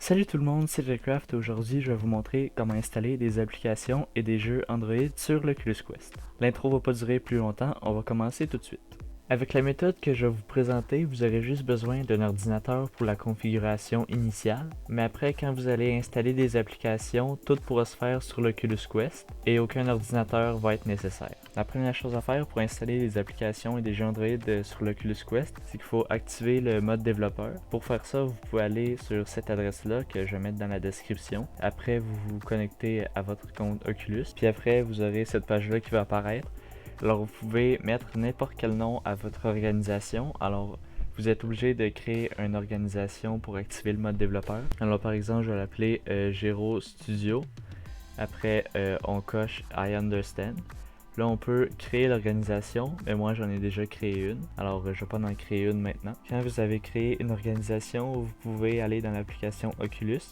Salut tout le monde, c'est Jcraft et aujourd'hui je vais vous montrer comment installer des applications et des jeux Android sur l'Oculus Quest. L'intro va pas durer plus longtemps, on va commencer tout de suite. Avec la méthode que je vais vous présenter, vous aurez juste besoin d'un ordinateur pour la configuration initiale, mais après quand vous allez installer des applications, tout pourra se faire sur l'Oculus Quest et aucun ordinateur va être nécessaire. La première chose à faire pour installer des applications et des jeux Android sur l'Oculus Quest, c'est qu'il faut activer le mode développeur. Pour faire ça, vous pouvez aller sur cette adresse-là que je vais mettre dans la description. Après, vous vous connectez à votre compte Oculus, puis après, vous aurez cette page-là qui va apparaître. Alors, vous pouvez mettre n'importe quel nom à votre organisation. Alors, vous êtes obligé de créer une organisation pour activer le mode développeur. Alors, par exemple, je vais l'appeler Gero Studio. Après, on coche I understand. Là, on peut créer l'organisation, mais moi, j'en ai déjà créé une. Alors, je ne vais pas en créer une maintenant. Quand vous avez créé une organisation, vous pouvez aller dans l'application Oculus,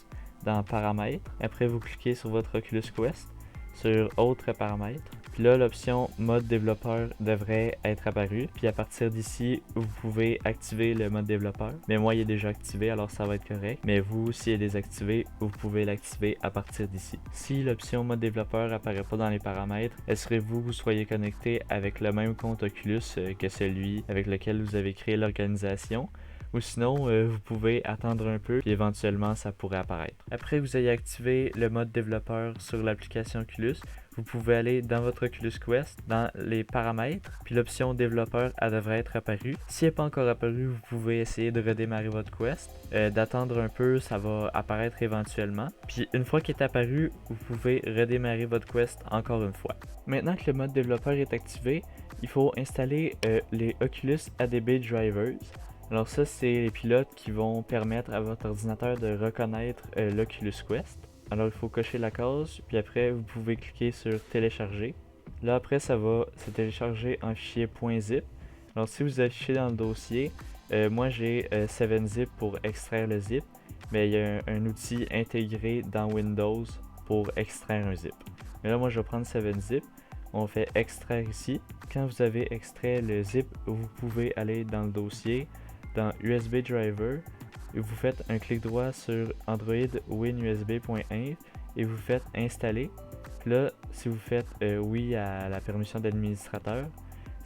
dans Paramètres. Après, vous cliquez sur votre Oculus Quest, sur Autres paramètres. Puis là, l'option Mode développeur devrait être apparue. Puis à partir d'ici, vous pouvez activer le mode développeur. Mais moi, il est déjà activé, alors ça va être correct. Mais vous, s'il est désactivé, vous pouvez l'activer à partir d'ici. Si l'option Mode développeur apparaît pas dans les paramètres, assurez-vous que vous soyez connecté avec le même compte Oculus que celui avec lequel vous avez créé l'organisation. Ou sinon, vous pouvez attendre un peu, puis éventuellement, ça pourrait apparaître. Après que vous ayez activé le mode développeur sur l'application Oculus, vous pouvez aller dans votre Oculus Quest, dans les paramètres, puis l'option développeur, elle devrait être apparue. Si elle n'est pas encore apparue, vous pouvez essayer de redémarrer votre Quest, d'attendre un peu, ça va apparaître éventuellement. Puis une fois qu'il est apparu, vous pouvez redémarrer votre Quest encore une fois. Maintenant que le mode développeur est activé, il faut installer les Oculus ADB Drivers. Alors ça, c'est les pilotes qui vont permettre à votre ordinateur de reconnaître l'Oculus Quest. Alors il faut cocher la case, puis après vous pouvez cliquer sur télécharger. Là après ça va se télécharger en fichier .zip. Alors si vous affichez dans le dossier, moi j'ai 7zip pour extraire le zip, mais il y a un outil intégré dans Windows pour extraire un zip. Mais là moi je vais prendre 7zip, on fait extraire ici. Quand vous avez extrait le zip, vous pouvez aller dans le dossier, dans USB Driver, et vous faites un clic droit sur Android WinUSB.inf et vous faites installer. Puis là, si vous faites oui à la permission d'administrateur,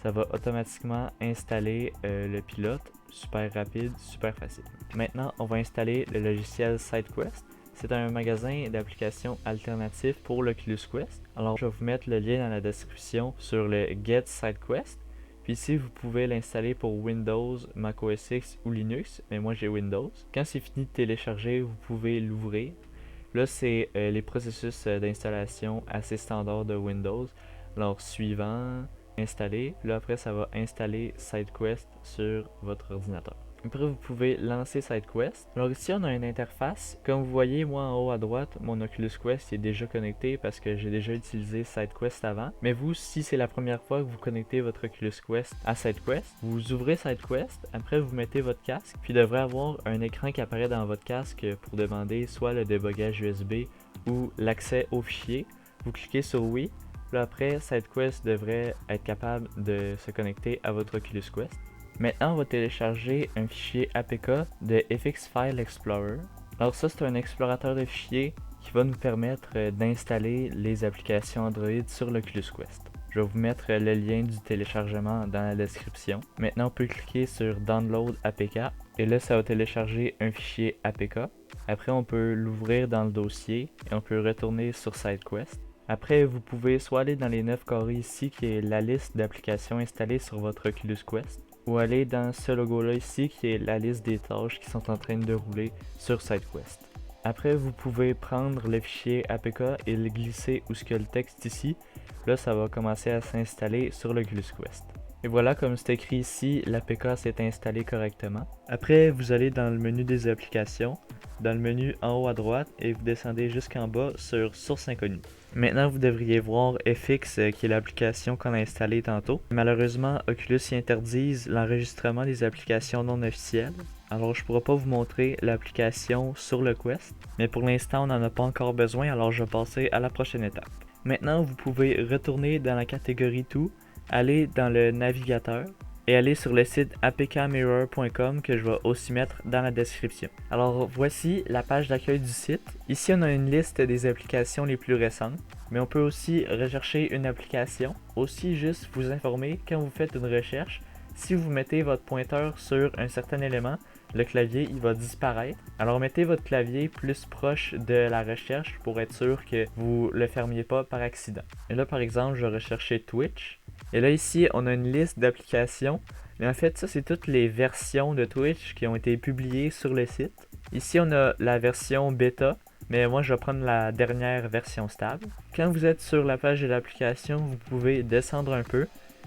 ça va automatiquement installer le pilote. Super rapide, super facile. Maintenant, on va installer le logiciel SideQuest. C'est un magasin d'applications alternatives pour l'Oculus Quest. Alors, je vais vous mettre le lien dans la description sur le Get SideQuest. Puis ici, vous pouvez l'installer pour Windows, Mac OS X ou Linux, mais moi j'ai Windows. Quand c'est fini de télécharger, vous pouvez l'ouvrir. Là, c'est les processus d'installation assez standards de Windows. Alors, suivant, installer. Là, après, ça va installer SideQuest sur votre ordinateur. Après, vous pouvez lancer SideQuest. Alors ici, on a une interface. Comme vous voyez, moi en haut à droite, mon Oculus Quest est déjà connecté parce que j'ai déjà utilisé SideQuest avant. Mais vous, si c'est la première fois que vous connectez votre Oculus Quest à SideQuest, vous ouvrez SideQuest, après vous mettez votre casque, puis il devrait avoir un écran qui apparaît dans votre casque pour demander soit le débogage USB ou l'accès au fichier. Vous cliquez sur oui. Puis après, SideQuest devrait être capable de se connecter à votre Oculus Quest. Maintenant, on va télécharger un fichier APK de FX File Explorer. Alors ça, c'est un explorateur de fichiers qui va nous permettre d'installer les applications Android sur l'Oculus Quest. Je vais vous mettre le lien du téléchargement dans la description. Maintenant, on peut cliquer sur Download APK et là, ça va télécharger un fichier APK. Après, on peut l'ouvrir dans le dossier et on peut retourner sur SideQuest. Après, vous pouvez soit aller dans les 9 carrés ici qui est la liste d'applications installées sur votre Oculus Quest, ou aller dans ce logo-là ici qui est la liste des tâches qui sont en train de rouler sur SideQuest. Après, vous pouvez prendre le fichier APK et le glisser où ce que le texte ici. Là, ça va commencer à s'installer sur l'Oculus Quest. Et voilà, comme c'est écrit ici, l'APK s'est installé correctement. Après, vous allez dans le menu des applications, dans le menu en haut à droite, et vous descendez jusqu'en bas sur Source inconnue. Maintenant, vous devriez voir FX, qui est l'application qu'on a installée tantôt. Malheureusement, Oculus y interdise l'enregistrement des applications non officielles. Alors, je ne pourrai pas vous montrer l'application sur le Quest, mais pour l'instant, on n'en a pas encore besoin, alors je vais passer à la prochaine étape. Maintenant, vous pouvez retourner dans la catégorie Tout, aller dans le navigateur, et aller sur le site apkmirror.com que je vais aussi mettre dans la description. Alors voici la page d'accueil du site. Ici on a une liste des applications les plus récentes, mais on peut aussi rechercher une application. Aussi juste vous informer quand vous faites une recherche, si vous mettez votre pointeur sur un certain élément, le clavier il va disparaître. Alors mettez votre clavier plus proche de la recherche pour être sûr que vous le fermiez pas par accident. Et là par exemple je vais rechercher Twitch. Et là ici on a une liste d'applications. Mais en fait ça c'est toutes les versions de Twitch qui ont été publiées sur le site. Ici on a la version bêta. Mais moi je vais prendre la dernière version stable. Quand vous êtes sur la page de l'application, vous pouvez descendre un peu,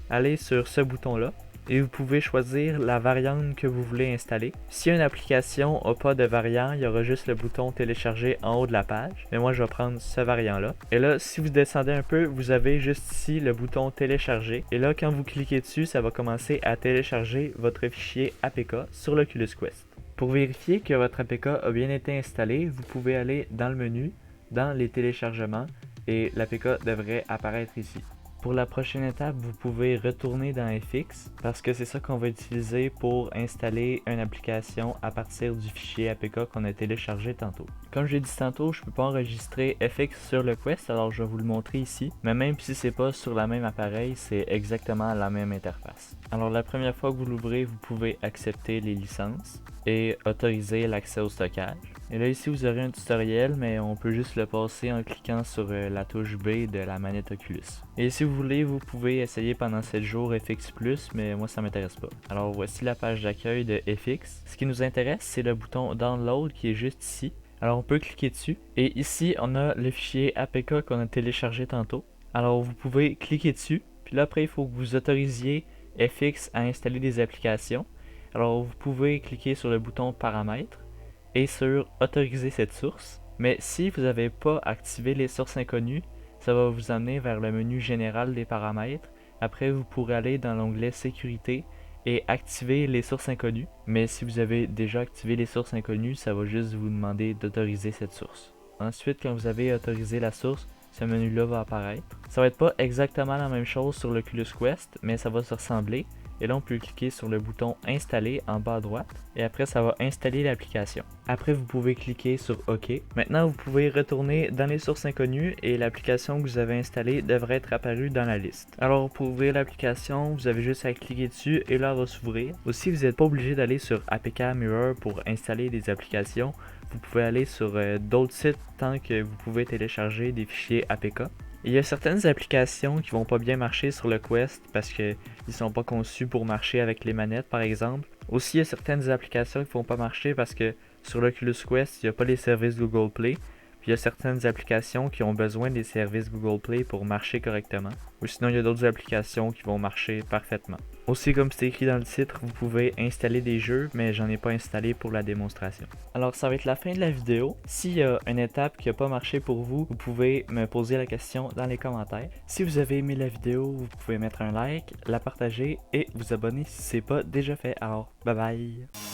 aller sur ce bouton là. Et vous pouvez choisir la variante que vous voulez installer. Si une application n'a pas de variant, il y aura juste le bouton télécharger en haut de la page. Mais moi je vais prendre ce variant là. Et là si vous descendez un peu, vous avez juste ici le bouton télécharger. Et là quand vous cliquez dessus, ça va commencer à télécharger votre fichier APK sur l'Oculus Quest. Pour vérifier que votre APK a bien été installé, vous pouvez aller dans le menu, dans les téléchargements et l'APK devrait apparaître ici. Pour la prochaine étape, vous pouvez retourner dans FX parce que c'est ça qu'on va utiliser pour installer une application à partir du fichier APK qu'on a téléchargé tantôt. Comme j'ai dit tantôt, je ne peux pas enregistrer FX sur le Quest, alors je vais vous le montrer ici. Mais même si c'est pas sur le même appareil, c'est exactement la même interface. Alors la première fois que vous l'ouvrez, vous pouvez accepter les licences et autoriser l'accès au stockage. Et là ici vous aurez un tutoriel, mais on peut juste le passer en cliquant sur la touche B de la manette Oculus. Et si vous voulez, vous pouvez essayer pendant 7 jours FX+, mais moi ça m'intéresse pas. Alors voici la page d'accueil de FX. Ce qui nous intéresse, c'est le bouton Download qui est juste ici. Alors on peut cliquer dessus. Et ici, on a le fichier APK qu'on a téléchargé tantôt. Alors vous pouvez cliquer dessus. Puis là après, il faut que vous autorisiez FX à installer des applications. Alors vous pouvez cliquer sur le bouton Paramètres et sur Autoriser cette source. Mais si vous n'avez pas activé les sources inconnues, ça va vous amener vers le menu général des paramètres. Après, vous pourrez aller dans l'onglet Sécurité et activer les sources inconnues. Mais si vous avez déjà activé les sources inconnues, ça va juste vous demander d'autoriser cette source. Ensuite, quand vous avez autorisé la source, ce menu-là va apparaître. Ça va être pas exactement la même chose sur l'Oculus Quest, mais ça va se ressembler. Et là, on peut cliquer sur le bouton Installer en bas à droite. Et après, ça va installer l'application. Après, vous pouvez cliquer sur OK. Maintenant, vous pouvez retourner dans les sources inconnues et l'application que vous avez installée devrait être apparue dans la liste. Alors, pour ouvrir l'application, vous avez juste à cliquer dessus et là, elle va s'ouvrir. Aussi, vous n'êtes pas obligé d'aller sur APK Mirror pour installer des applications. Vous pouvez aller sur d'autres sites tant que vous pouvez télécharger des fichiers APK. Il y a certaines applications qui vont pas bien marcher sur le Quest parce qu'ils sont pas conçus pour marcher avec les manettes par exemple. Aussi il y a certaines applications qui vont pas marcher parce que sur l'Oculus Quest il n'y a pas les services Google Play. Puis il y a certaines applications qui ont besoin des services Google Play pour marcher correctement. Ou sinon il y a d'autres applications qui vont marcher parfaitement. Aussi comme c'est écrit dans le titre, vous pouvez installer des jeux, mais j'en ai pas installé pour la démonstration. Alors ça va être la fin de la vidéo. S'il y a une étape qui n'a pas marché pour vous, vous pouvez me poser la question dans les commentaires. Si vous avez aimé la vidéo, vous pouvez mettre un like, la partager et vous abonner si ce n'est pas déjà fait. Alors bye bye!